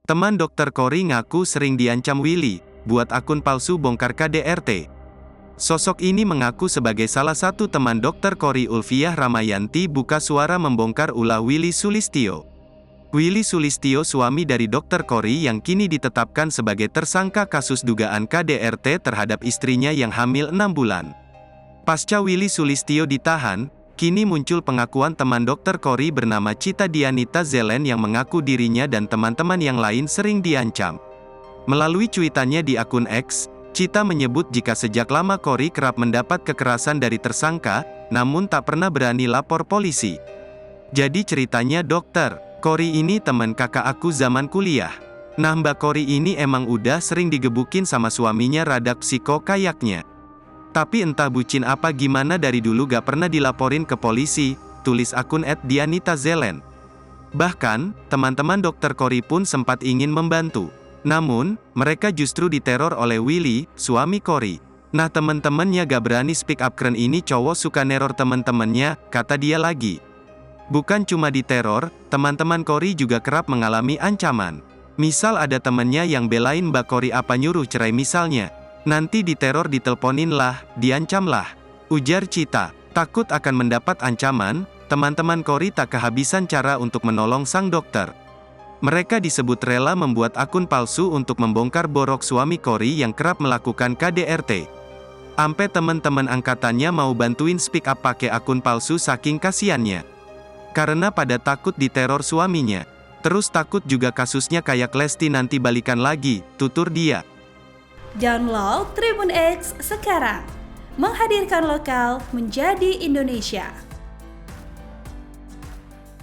Teman Dr. Cory ngaku sering diancam Willy, buat akun palsu bongkar KDRT. Sosok ini mengaku sebagai salah satu teman Dr. Cory. Ulfiah Ramayanti buka suara membongkar ulah Willy Sulistyo. Willy Sulistyo, suami dari Dr. Cory yang kini ditetapkan sebagai tersangka kasus dugaan KDRT terhadap istrinya yang hamil 6 bulan. Pasca Willy Sulistyo ditahan, kini muncul pengakuan teman Dr. Cory bernama Cita Dianita Zelen yang mengaku dirinya dan teman-teman yang lain sering diancam. Melalui cuitannya di akun X, Cita menyebut jika sejak lama Cory kerap mendapat kekerasan dari tersangka, namun tak pernah berani lapor polisi. Jadi ceritanya Dr. Cory ini teman kakak aku zaman kuliah. Nah Mbak Cory ini emang udah sering digebukin sama suaminya rada psiko kayaknya. Tapi entah bucin apa gimana dari dulu gak pernah dilaporin ke polisi, tulis akun @dianitazelen. Bahkan, teman-teman Dr. Cory pun sempat ingin membantu. Namun, mereka justru diteror oleh Willy, suami Cory. Nah temen-temennya gak berani speak up, keren ini cowok suka neror temen-temennya, kata dia lagi. Bukan cuma diteror, teman-teman Cory juga kerap mengalami ancaman. Misal ada temennya yang belain Mbak Cory apa nyuruh cerai misalnya. Nanti diteror, diteleponin lah, diancam lah. Ujar Cita. Takut akan mendapat ancaman, teman-teman Cory tak kehabisan cara untuk menolong sang dokter. Mereka disebut rela membuat akun palsu untuk membongkar borok suami Cory yang kerap melakukan KDRT. Ampe teman-teman angkatannya mau bantuin speak up pakai akun palsu saking kasiannya. Karena pada takut diteror suaminya. Terus takut juga kasusnya kayak Lesti nanti balikan lagi, tutur dia. Download Tribun X sekarang, menghadirkan lokal menjadi Indonesia.